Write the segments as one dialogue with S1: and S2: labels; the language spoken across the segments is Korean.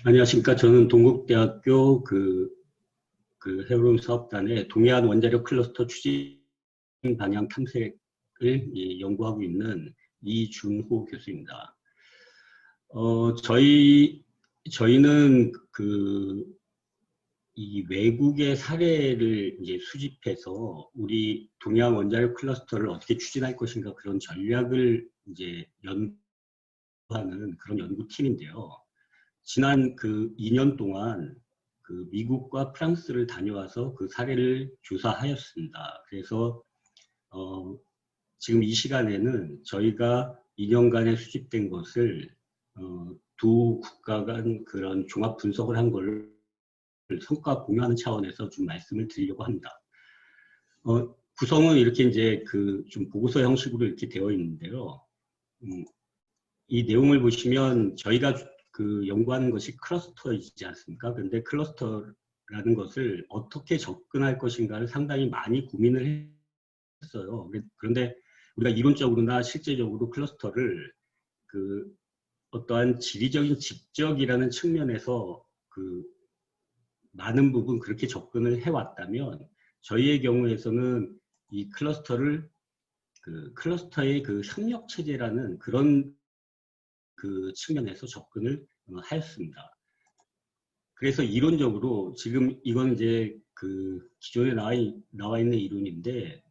S1: 안녕하십니까. 저는 동국대학교 헤어룸 사업단의 동해안 원자력 클러스터 추진 방향 탐색을 연구하고 있는 이준호 교수입니다. 저희는 이 외국의 사례를 이제 수집해서 우리 동해안 원자력 클러스터를 어떻게 추진할 것인가 그런 전략을 이제 연구하는 그런 연구팀인데요. 지난 2년 동안 미국과 프랑스를 다녀와서 그 사례를 조사하였습니다. 그래서 지금 이 시간에는 저희가 2년간에 수집된 것을 두 국가 간 그런 종합 분석을 한 걸 성과 공유하는 차원에서 좀 말씀을 드리려고 합니다. 구성은 이렇게 이제 좀 보고서 형식으로 이렇게 되어 있는데요. 이 내용을 보시면 저희가 연구하는 것이 클러스터이지 않습니까? 그런데 클러스터라는 것을 어떻게 접근할 것인가를 상당히 많이 고민을 했어요. 그런데 우리가 이론적으로나 실제적으로 클러스터를 어떠한 지리적인 집적이라는 측면에서 많은 부분 그렇게 접근을 해왔다면 저희의 경우에서는 이 클러스터를 클러스터의 협력 체제라는 그런 측면에서 접근을 하였습니다. 그래서 이론적으로 지금 이건 이제 기존에 나와 있는 이론인데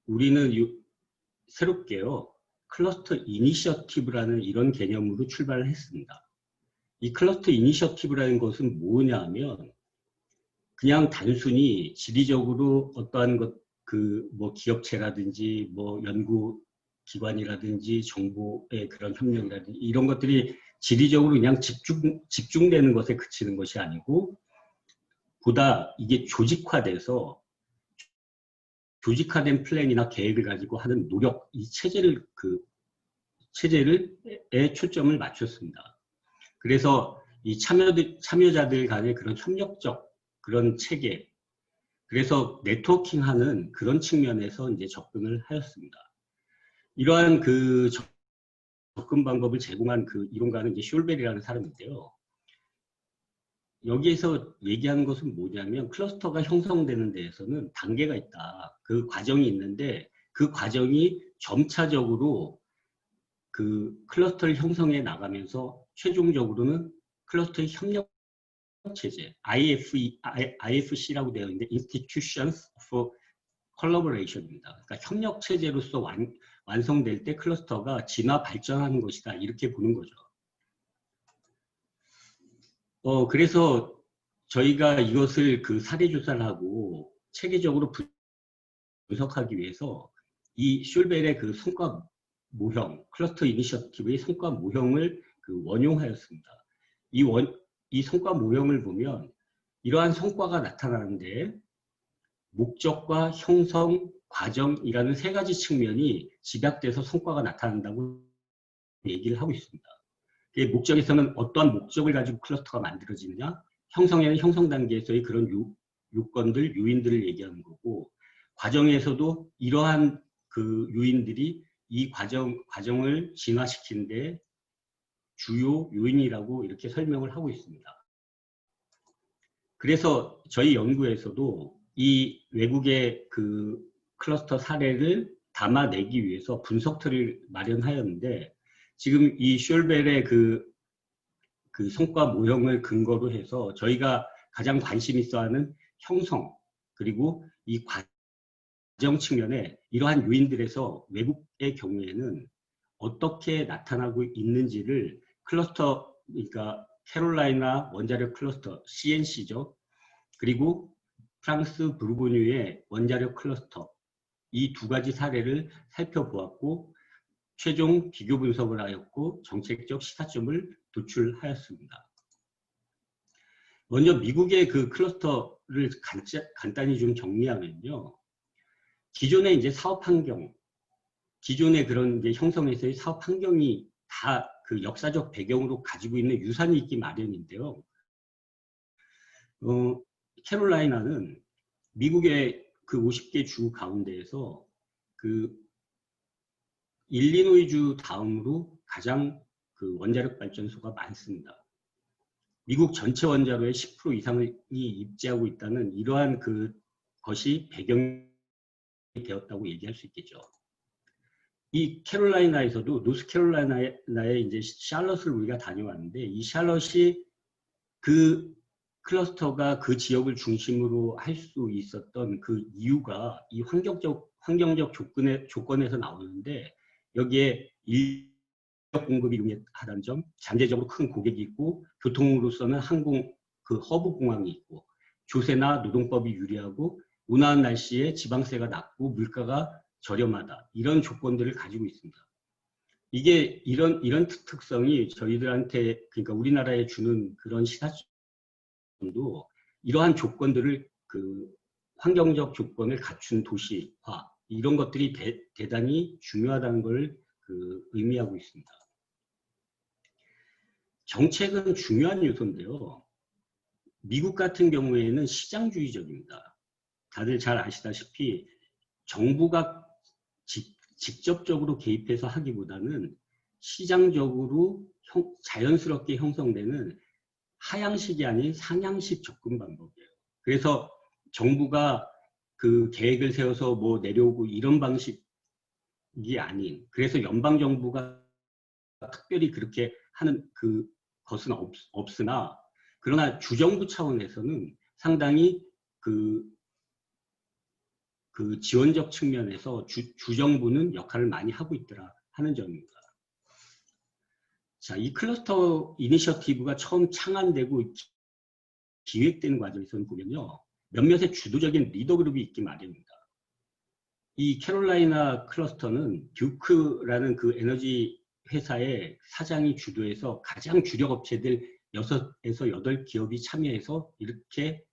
S1: 우리는 새롭게요 클러스터 이니셔티브라는 이런 개념으로 출발을 했습니다. 이 클러스터 이니셔티브라는 것은 뭐냐면 그냥 단순히 지리적으로 어떠한 뭐 기업체라든지 뭐 연구기관이라든지 정보의 그런 협력이라든지 이런 것들이 지리적으로 그냥 집중되는 것에 그치는 것이 아니고 보다 이게 조직화돼서 조직화된 플랜이나 계획을 가지고 하는 노력, 이 체제에 초점을 맞췄습니다. 그래서 이 참여자들 간의 그런 협력적 그런 체계, 그래서 네트워킹하는 그런 측면에서 이제 접근을 하였습니다. 이러한 접근 방법을 제공한 이론가는 이제 숄벨이라는 사람인데요. 여기에서 얘기하는 것은 뭐냐면 클러스터가 형성되는 데에서는 단계가 있다. 그 과정이 있는데 그 과정이 점차적으로 클러스터를 형성해 나가면서 최종적으로는 클러스터의 협력 체제, IFC라고 되어 있는데 Institutions for Collaboration입니다. 그러니까 협력 체제로서 완성될 때 클러스터가 진화 발전하는 것이다. 이렇게 보는 거죠. 그래서 저희가 이것을 사례 조사를 하고 체계적으로 분석하기 위해서 이 숄벨의 성과 모형, 클러스터 이니셔티브의 성과 모형을 원용하였습니다. 이 성과 모형을 보면 이러한 성과가 나타나는데 목적과 형성, 과정이라는 세 가지 측면이 집약돼서 성과가 나타난다고 얘기를 하고 있습니다. 목적에서는 어떠한 목적을 가지고 클러스터가 만들어지느냐, 형성에는 형성 단계에서의 그런 요건들, 요인들을 얘기하는 거고, 과정에서도 이러한 요인들이 이 과정을 진화시키는데 주요 요인이라고 이렇게 설명을 하고 있습니다. 그래서 저희 연구에서도 이 외국의 클러스터 사례를 담아내기 위해서 분석틀을 마련하였는데 지금 이 숄벨의 성과 모형을 근거로 해서 저희가 가장 관심 있어 하는 형성 그리고 이 과정 측면에 이러한 요인들에서 외국의 경우에는 어떻게 나타나고 있는지를 클러스터, 그러니까 캐롤라이나 원자력 클러스터, CNC죠. 그리고 프랑스 부르고뉴의 원자력 클러스터, 이 두 가지 사례를 살펴보았고 최종 비교 분석을 하였고 정책적 시사점을 도출하였습니다. 먼저 미국의 클러스터를 간단히 좀 정리하면요. 기존의 이제 사업 환경, 기존의 그런 이제 형성에서의 사업 환경이 다 역사적 배경으로 가지고 있는 유산이 있기 마련인데요. 캐롤라이나는 미국의 50개 주 가운데에서 일리노이주 다음으로 가장 원자력 발전소가 많습니다. 미국 전체 원자로의 10% 이상을 입지하고 있다는 이러한 것이 배경이 되었다고 얘기할 수 있겠죠. 이 캐롤라이나에서도 노스캐롤라이나에 이제 샬럿을 우리가 다녀왔는데 이 샬럿이 그 클러스터가 그 지역을 중심으로 할 수 있었던 그 이유가 이 환경적 조건에서 나오는데 여기에 인력 공급이 용이하다는 점, 잠재적으로 큰 고객이 있고 교통으로서는 허브 공항이 있고 조세나 노동법이 유리하고 온화한 날씨에 지방세가 낮고 물가가 저렴하다. 이런 조건들을 가지고 있습니다. 이게 이런 특성이 저희들한테 그러니까 우리나라에 주는 그런 시사점도 이러한 조건들을 환경적 조건을 갖춘 도시화 이런 것들이 대단히 중요하다는 걸 의미하고 있습니다. 정책은 중요한 요소인데요. 미국 같은 경우에는 시장주의적입니다. 다들 잘 아시다시피 정부가 직접적으로 개입해서 하기보다는 시장적으로 자연스럽게 형성되는 하향식이 아닌 상향식 접근 방법이에요. 그래서 정부가 그 계획을 세워서 뭐 내려오고 이런 방식이 아닌, 그래서 연방정부가 특별히 그렇게 하는 것은 없으나, 그러나 주정부 차원에서는 상당히 그 지원적 측면에서 주정부는 역할을 많이 하고 있더라 하는 점입니다. 자, 이 클러스터 이니셔티브가 처음 창안되고 기획되는 과정에서는 보면요. 몇몇의 주도적인 리더 그룹이 있기 마련입니다. 이 캐롤라이나 클러스터는 듀크라는 그 에너지 회사의 사장이 주도해서 가장 주력 업체들 6에서 8기업이 참여해서 이렇게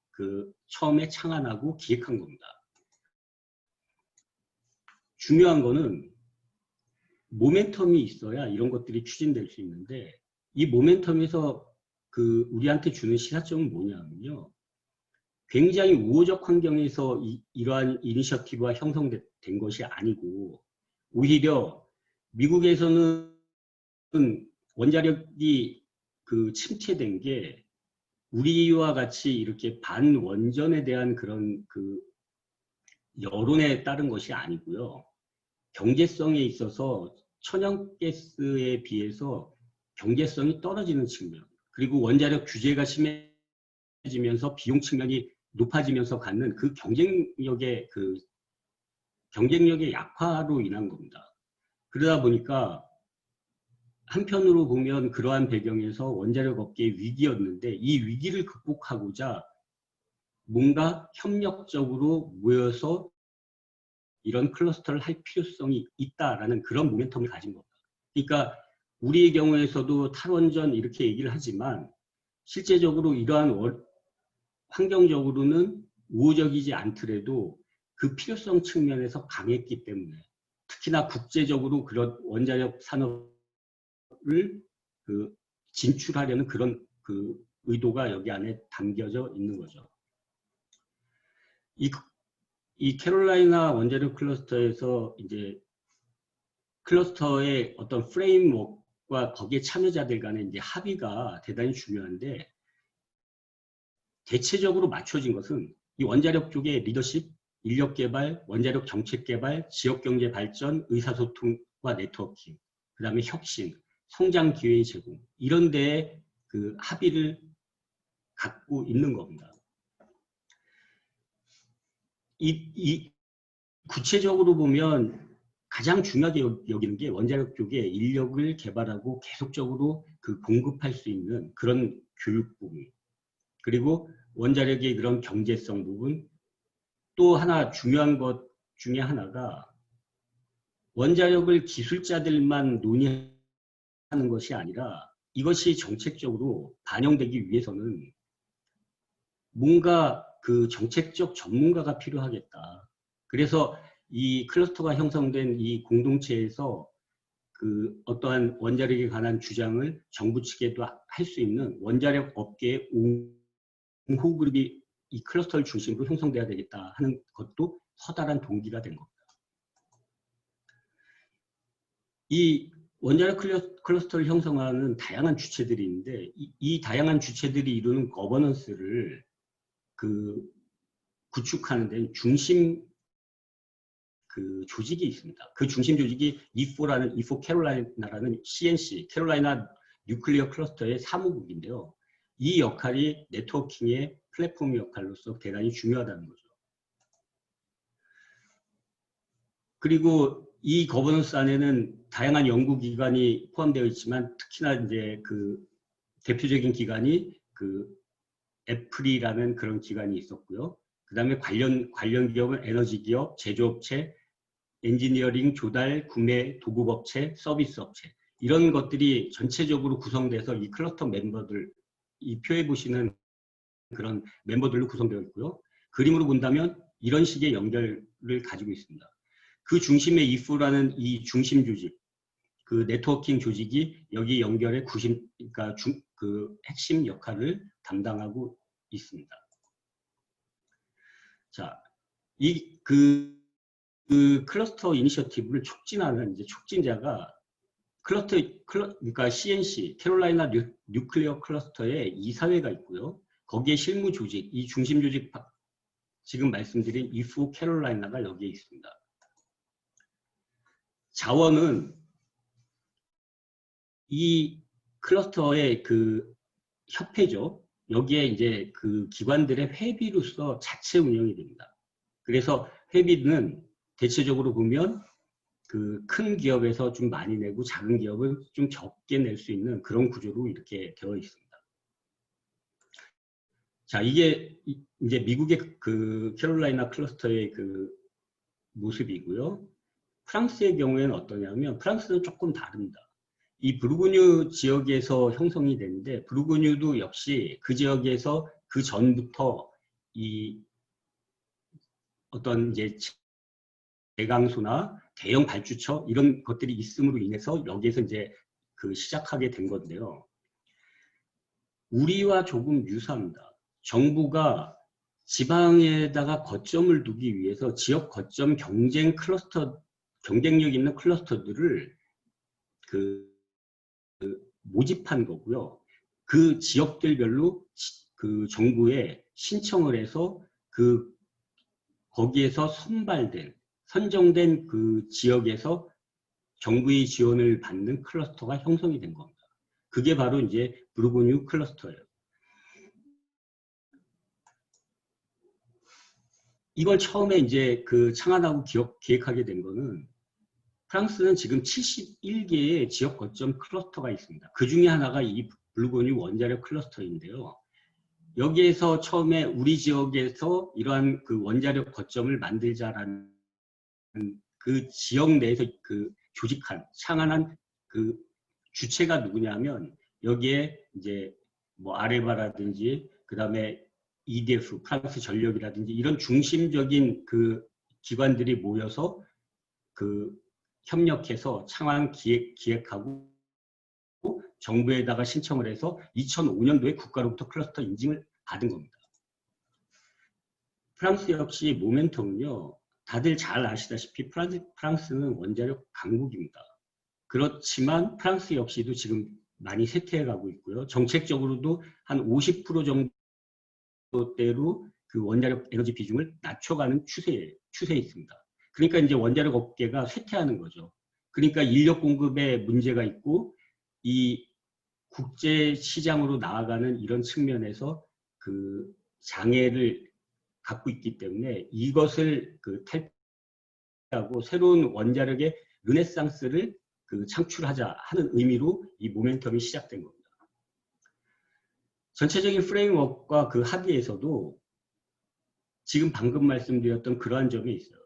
S1: 처음에 창안하고 기획한 겁니다. 중요한 거는 모멘텀이 있어야 이런 것들이 추진될 수 있는데 이 모멘텀에서 우리한테 주는 시사점은 뭐냐면요. 굉장히 우호적 환경에서 이러한 이니셔티브가 형성된 것이 아니고 오히려 미국에서는 원자력이 침체된 게 우리와 같이 이렇게 반원전에 대한 그런 여론에 따른 것이 아니고요. 경제성에 있어서 천연가스에 비해서 경제성이 떨어지는 측면, 그리고 원자력 규제가 심해지면서 비용 측면이 높아지면서 갖는 경쟁력의 약화로 인한 겁니다. 그러다 보니까 한편으로 보면 그러한 배경에서 원자력 업계의 위기였는데 이 위기를 극복하고자 뭔가 협력적으로 모여서 이런 클러스터를 할 필요성이 있다라는 그런 모멘텀을 가진 겁니다. 그러니까 우리의 경우에서도 탈원전 이렇게 얘기를 하지만 실제적으로 이러한 환경적으로는 우호적이지 않더라도 그 필요성 측면에서 강했기 때문에 특히나 국제적으로 그런 원자력 산업을 진출하려는 그런 의도가 여기 안에 담겨져 있는 거죠. 이 캐롤라이나 원자력 클러스터에서 이제 클러스터의 어떤 프레임워크와 거기에 참여자들 간의 이제 합의가 대단히 중요한데 대체적으로 맞춰진 것은 이 원자력 쪽의 리더십, 인력 개발, 원자력 정책 개발, 지역 경제 발전, 의사소통과 네트워킹, 그 다음에 혁신, 성장 기회의 제공 이런 데에 합의를 갖고 있는 겁니다. 구체적으로 보면 가장 중요하게 여기는 게 원자력 쪽에 인력을 개발하고 계속적으로 공급할 수 있는 그런 교육 부분, 그리고 원자력의 그런 경제성 부분, 또 하나 중요한 것 중에 하나가 원자력을 기술자들만 논의하는 것이 아니라 이것이 정책적으로 반영되기 위해서는 뭔가 정책적 전문가가 필요하겠다. 그래서 이 클러스터가 형성된 이 공동체에서 어떠한 원자력에 관한 주장을 정부 측에도 할 수 있는 원자력 업계의 옹호 그룹이 이 클러스터를 중심으로 형성돼야 되겠다 하는 것도 커다란 동기가 된 겁니다. 이 원자력 클러스터를 형성하는 다양한 주체들이 있는데 이 다양한 주체들이 이루는 거버넌스를 구축하는 데는 중심 조직이 있습니다. 그 중심 조직이 E4 캐롤라이나라는 CNC, 캐롤라이나 뉴클리어 클러스터의 사무국인데요. 이 역할이 네트워킹의 플랫폼 역할로서 대단히 중요하다는 거죠. 그리고 이 거버넌스 안에는 다양한 연구기관이 포함되어 있지만 특히나 이제 대표적인 기관이 애플이라는 그런 기관이 있었고요. 그 다음에 관련 기업은 에너지 기업, 제조업체, 엔지니어링, 조달, 구매, 도급업체, 서비스업체 이런 것들이 전체적으로 구성돼서 이 클러스터 멤버들, 이 표에 보시는 그런 멤버들로 구성되어 있고요. 그림으로 본다면 이런 식의 연결을 가지고 있습니다. 그 중심에 이프라는 이 중심 조직, 네트워킹 조직이 여기 연결의 그러니까 핵심 역할을 담당하고 있습니다. 자, 클러스터 이니셔티브를 촉진하는 이제 촉진자가 그러니까 CNC, 캐롤라이나 뉴클리어 클러스터의 이사회가 있고요. 거기에 실무 조직, 이 중심 조직 지금 말씀드린 이프 캐롤라이나가 여기에 있습니다. 자원은 이 클러스터의 협회죠. 여기에 이제 기관들의 회비로서 자체 운영이 됩니다. 그래서 회비는 대체적으로 보면 큰 기업에서 좀 많이 내고 작은 기업은 좀 적게 낼 수 있는 그런 구조로 이렇게 되어 있습니다. 자, 이게 이제 미국의 캐롤라이나 클러스터의 모습이고요. 프랑스의 경우에는 어떠냐면 프랑스는 조금 다릅니다. 이 부르고뉴 지역에서 형성이 되는데 부르고뉴도 역시 그 지역에서 그 전부터 이 어떤 이제 대강소나 대형 발주처 이런 것들이 있음으로 인해서 여기에서 이제 시작하게 된 건데요. 우리와 조금 유사합니다. 정부가 지방에다가 거점을 두기 위해서 지역 거점 경쟁력 있는 클러스터들을 모집한 거고요. 그 지역들별로 정부에 신청을 해서 거기에서 선정된 지역에서 정부의 지원을 받는 클러스터가 형성이 된 겁니다. 그게 바로 이제 부르고뉴 클러스터예요. 이걸 처음에 이제 창안하고 기획하게 된 거는 프랑스는 지금 71개의 지역 거점 클러스터가 있습니다. 그 중에 하나가 이 부르고뉴 원자력 클러스터인데요. 여기에서 처음에 우리 지역에서 이러한 원자력 거점을 만들자라는 지역 내에서 창안한 주체가 누구냐면 여기에 이제 뭐 아레바라든지 그 다음에 EDF, 프랑스 전력이라든지 이런 중심적인 기관들이 모여서 협력해서 창안 기획하고 정부에다가 신청을 해서 2005년도에 국가로부터 클러스터 인증을 받은 겁니다. 프랑스 역시 모멘텀은요. 다들 잘 아시다시피 프랑스는 원자력 강국입니다. 그렇지만 프랑스 역시도 지금 많이 쇠퇴해가고 있고요. 정책적으로도 한 50% 정도대로 원자력 에너지 비중을 낮춰가는 추세에 있습니다. 그러니까 이제 원자력 업계가 쇠퇴하는 거죠. 그러니까 인력 공급에 문제가 있고 이 국제 시장으로 나아가는 이런 측면에서 장애를 갖고 있기 때문에 이것을 탈피하고 새로운 원자력의 르네상스를 창출하자 하는 의미로 이 모멘텀이 시작된 겁니다. 전체적인 프레임워크와 합의에서도 지금 방금 말씀드렸던 그러한 점이 있어요.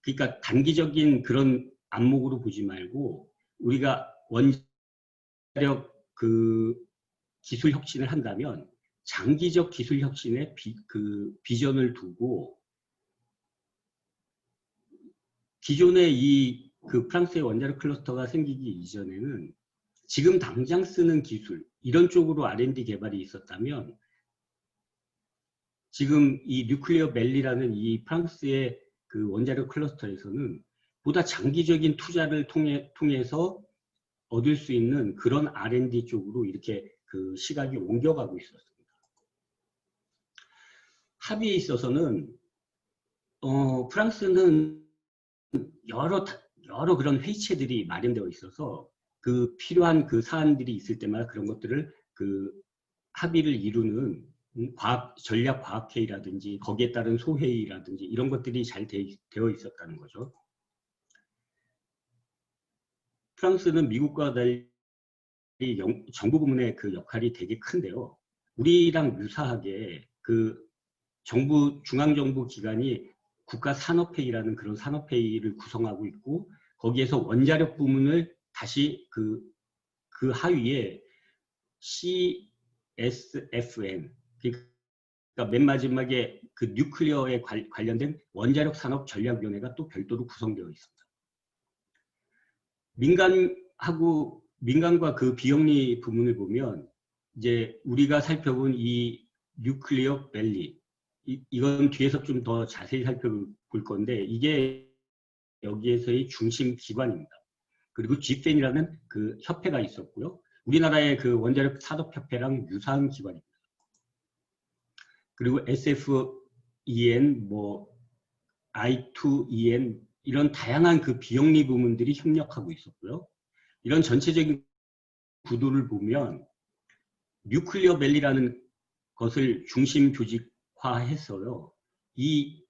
S1: 그러니까 단기적인 그런 안목으로 보지 말고 우리가 원자력 기술 혁신을 한다면 장기적 기술 혁신의 비전을 두고 기존의 이 프랑스의 원자력 클러스터가 생기기 이전에는 지금 당장 쓰는 기술 이런 쪽으로 R&D 개발이 있었다면 지금 이 뉴클리어 밸리라는 이 프랑스의 원자력 클러스터에서는 보다 장기적인 투자를 통해서 얻을 수 있는 그런 R&D 쪽으로 이렇게 그 시각이 옮겨가고 있었습니다. 합의에 있어서는 프랑스는 여러 그런 회의체들이 마련되어 있어서 그 필요한 그 사안들이 있을 때마다 그런 것들을 그 합의를 이루는 전략과학회의라든지 거기에 따른 소회의라든지 이런 것들이 잘 되어 있었다는 거죠. 프랑스는 미국과 달리 정부 부문의 그 역할이 되게 큰데요. 우리랑 유사하게 그 중앙정부 기관이 국가산업회의라는 그런 산업회의를 구성하고 있고 거기에서 원자력 부문을 다시 그 하위에 CSFN 그러니까 맨 마지막에 그 뉴클리어에 관련된 원자력 산업 전략위원회가 또 별도로 구성되어 있습니다. 민간과 그 비영리 부문을 보면 이제 우리가 살펴본 이 뉴클리어 밸리 이건 뒤에서 좀 더 자세히 살펴볼 건데 이게 여기에서의 중심 기관입니다. 그리고 GFN이라는 그 협회가 있었고요. 우리나라의 그 원자력 산업협회랑 유사한 기관입니다. 그리고 SFEN, I2EN 이런 다양한 그 비영리 부문들이 협력하고 있었고요. 이런 전체적인 구도를 보면 뉴클리어 밸리라는 것을 중심 조직화해서요. 이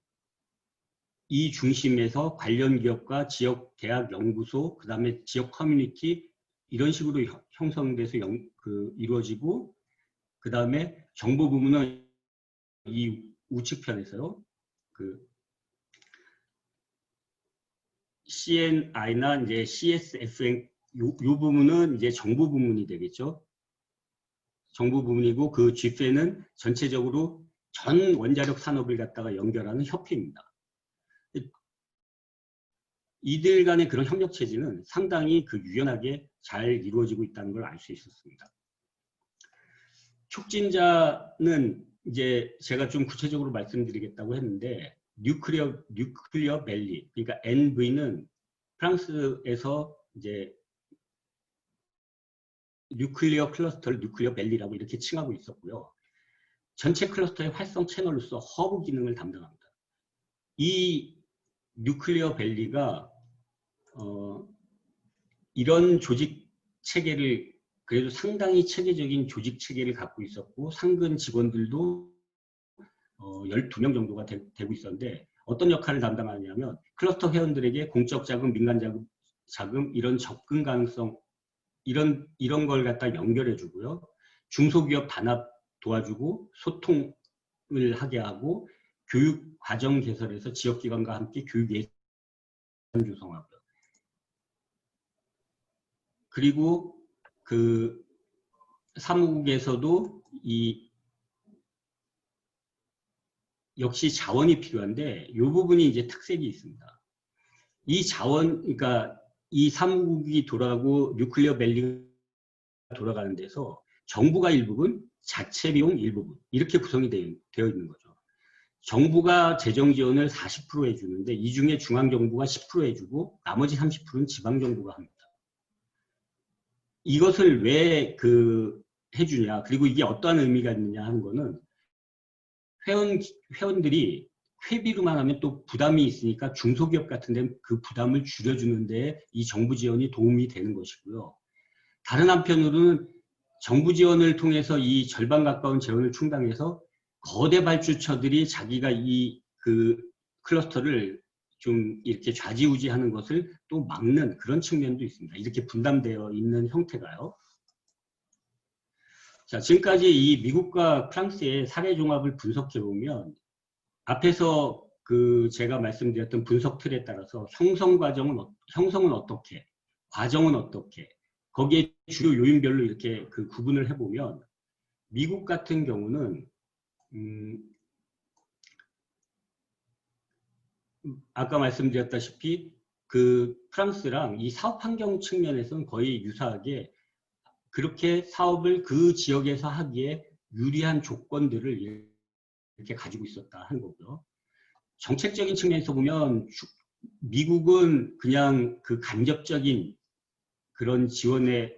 S1: 중심에서 관련 기업과 지역 대학 연구소, 그 다음에 지역 커뮤니티 이런 식으로 형성돼서 이루어지고 그 다음에 정보 부문은 이 우측편에서요. 그 CNI나 이제 CSFN 요 부분은 이제 정부 부문이 되겠죠. 정부 부문이고 그 GFN은 전체적으로 전 원자력 산업을 갖다가 연결하는 협회입니다. 이들 간의 그런 협력 체제는 상당히 그 유연하게 잘 이루어지고 있다는 걸 알 수 있었습니다. 촉진자는 이제 제가 좀 구체적으로 말씀드리겠다고 했는데 뉴클리어 밸리 그러니까 NV는 프랑스에서 이제 뉴클리어 클러스터를 뉴클리어 밸리라고 이렇게 칭하고 있었고요. 전체 클러스터의 활성 채널로서 허브 기능을 담당합니다. 이 뉴클리어 밸리가 이런 조직 체계를 그래도 상당히 체계적인 조직 체계를 갖고 있었고 상근 직원들도 12명 정도가 되고 있었는데 어떤 역할을 담당하냐면 클러스터 회원들에게 공적 자금, 민간 자금 이런 접근 가능성 이런 걸 갖다 연결해 주고요. 중소기업 단합 도와주고 소통을 하게 하고 교육 과정 개설해서 지역기관과 함께 교육 예산 조성하고요. 그리고 그 사무국에서도 역시 자원이 필요한데 이 부분이 이제 특색이 있습니다. 이 자원, 그러니까 이 사무국이 돌아가고 뉴클리어 밸리가 돌아가는 데서 정부가 일부분, 자체 비용 일부분 이렇게 구성이 되어 있는 거죠. 정부가 재정 지원을 40% 해주는데 이 중에 중앙정부가 10% 해주고 나머지 30%는 지방정부가 합니다. 이것을 왜 해주냐 그리고 이게 어떠한 의미가 있느냐 하는 거는 회원들이 회비로만 하면 또 부담이 있으니까 중소기업 같은 데는 그 부담을 줄여주는 데 이 정부 지원이 도움이 되는 것이고요. 다른 한편으로는 정부 지원을 통해서 이 절반 가까운 재원을 충당해서 거대 발주처들이 자기가 그 클러스터를 좀 이렇게 좌지우지하는 것을 또 막는 그런 측면도 있습니다. 이렇게 분담되어 있는 형태가요. 자, 지금까지 이 미국과 프랑스의 사례 종합을 분석해 보면 앞에서 제가 말씀드렸던 분석 틀에 따라서 형성은 어떻게, 과정은 어떻게, 거기에 주요 요인별로 이렇게 그 구분을 해보면 미국 같은 경우는 아까 말씀드렸다시피 그 프랑스랑 이 사업 환경 측면에서는 거의 유사하게 그렇게 사업을 그 지역에서 하기에 유리한 조건들을 이렇게 가지고 있었다 하는 거고요. 정책적인 측면에서 보면 미국은 그냥 그 간접적인 그런 지원에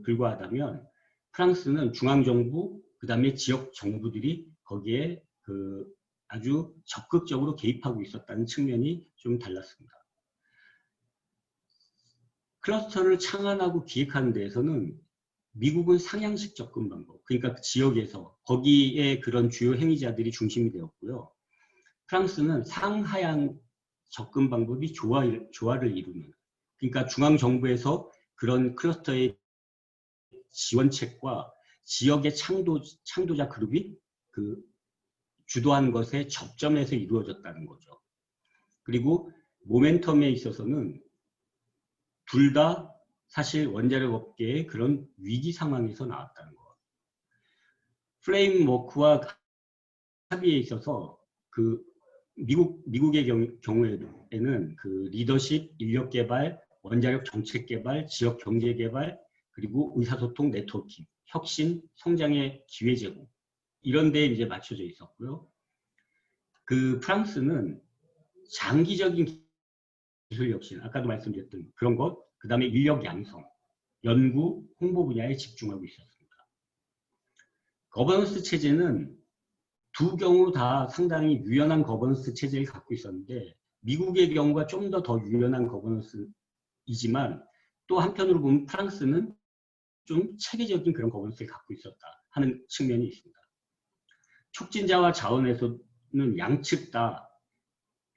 S1: 불과하다면 프랑스는 중앙정부, 그 다음에 지역 정부들이 거기에 아주 적극적으로 개입하고 있었다는 측면이 좀 달랐습니다. 클러스터를 창안하고 기획하는 데에서는 미국은 상향식 접근 방법, 그러니까 지역에서 거기에 그런 주요 행위자들이 중심이 되었고요. 프랑스는 상하향 접근 방법이 조화를 이루는, 그러니까 중앙정부에서 그런 클러스터의 지원책과 지역의 창도자 그룹이 주도한 것에 접점에서 이루어졌다는 거죠. 그리고 모멘텀에 있어서는 둘 다 사실 원자력 업계의 그런 위기 상황에서 나왔다는 것. 프레임워크와 합의에 있어서 미국의 경우에는 리더십, 인력 개발, 원자력 정책 개발, 지역 경제 개발, 그리고 의사소통 네트워킹, 혁신, 성장의 기회 제공 이런 데에 이제 맞춰져 있었고요. 프랑스는 장기적인 기술 혁신, 아까도 말씀드렸던 그런 것, 그 다음에 인력 양성, 연구, 홍보 분야에 집중하고 있었습니다. 거버넌스 체제는 두 경우 다 상당히 유연한 거버넌스 체제를 갖고 있었는데 미국의 경우가 좀 더 유연한 거버넌스이지만 또 한편으로 보면 프랑스는 좀 체계적인 그런 거버넌스를 갖고 있었다 하는 측면이 있습니다. 촉진자와 자원에서는 양측 다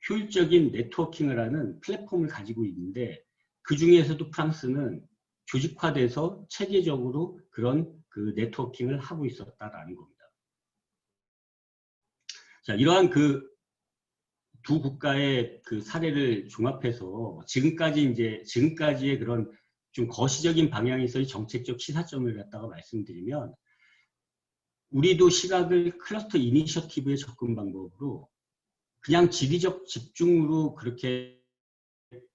S1: 효율적인 네트워킹을 하는 플랫폼을 가지고 있는데 그 중에서도 프랑스는 조직화돼서 체계적으로 그런 네트워킹을 하고 있었다라는 겁니다. 자, 이러한 두 국가의 사례를 종합해서 지금까지의 그런 좀 거시적인 방향에서의 정책적 시사점을 갖다가 말씀드리면 우리도 시각을 클러스터 이니셔티브의 접근 방법으로 그냥 지리적 집중으로 그렇게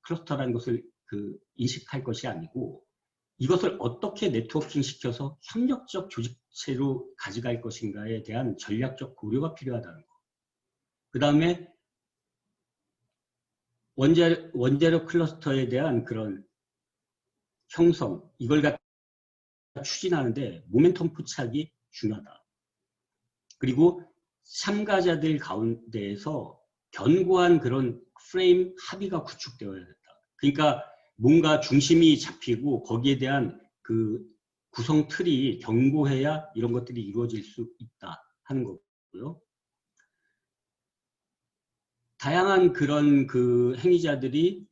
S1: 클러스터라는 것을 인식할 것이 아니고 이것을 어떻게 네트워킹 시켜서 협력적 조직체로 가져갈 것인가에 대한 전략적 고려가 필요하다는 것. 그 다음에 원자력 클러스터에 대한 그런 형성, 이걸 갖다 추진하는데 모멘텀 포착이 중요하다. 그리고 참가자들 가운데에서 견고한 그런 프레임 합의가 구축되어야 된다. 그러니까 뭔가 중심이 잡히고 거기에 대한 구성 틀이 견고해야 이런 것들이 이루어질 수 있다 하는 거고요. 다양한 그런 행위자들이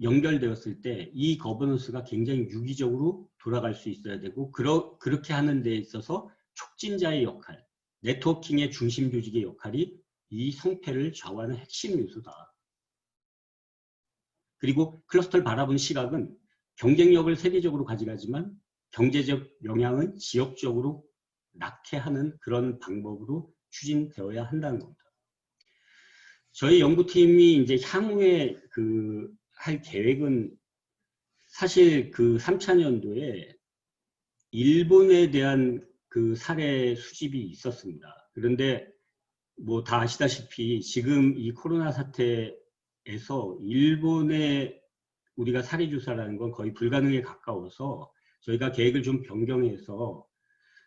S1: 연결되었을 때 이 거버넌스가 굉장히 유기적으로 돌아갈 수 있어야 되고 그렇게 하는 데 있어서 촉진자의 역할, 네트워킹의 중심 조직의 역할이 이 성패를 좌우하는 핵심 요소다. 그리고 클러스터를 바라본 시각은 경쟁력을 세계적으로 가져가지만 경제적 영향은 지역적으로 낳게 하는 그런 방법으로 추진되어야 한다는 겁니다. 저희 연구팀이 이제 향후에 할 계획은 사실 3차년도에 일본에 대한 사례 수집이 있었습니다. 그런데 뭐 다 아시다시피 지금 이 코로나 사태에서 일본의 우리가 사례 조사라는 건 거의 불가능에 가까워서 저희가 계획을 좀 변경해서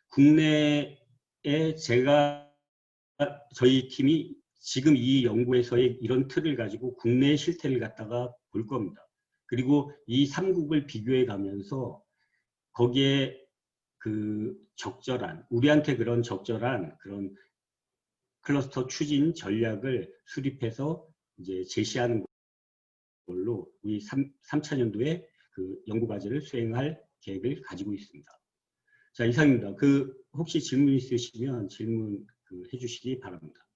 S1: 국내에 저희 팀이 지금 이 연구에서의 이런 틀을 가지고 국내의 실태를 갖다가 볼 겁니다. 그리고 이 3국을 비교해 가면서 거기에 우리한테 그런 적절한 그런 클러스터 추진 전략을 수립해서 이제 제시하는 걸로 우리 3차년도에 연구 과제를 수행할 계획을 가지고 있습니다. 자, 이상입니다. 혹시 질문 있으시면 질문 해주시기 바랍니다.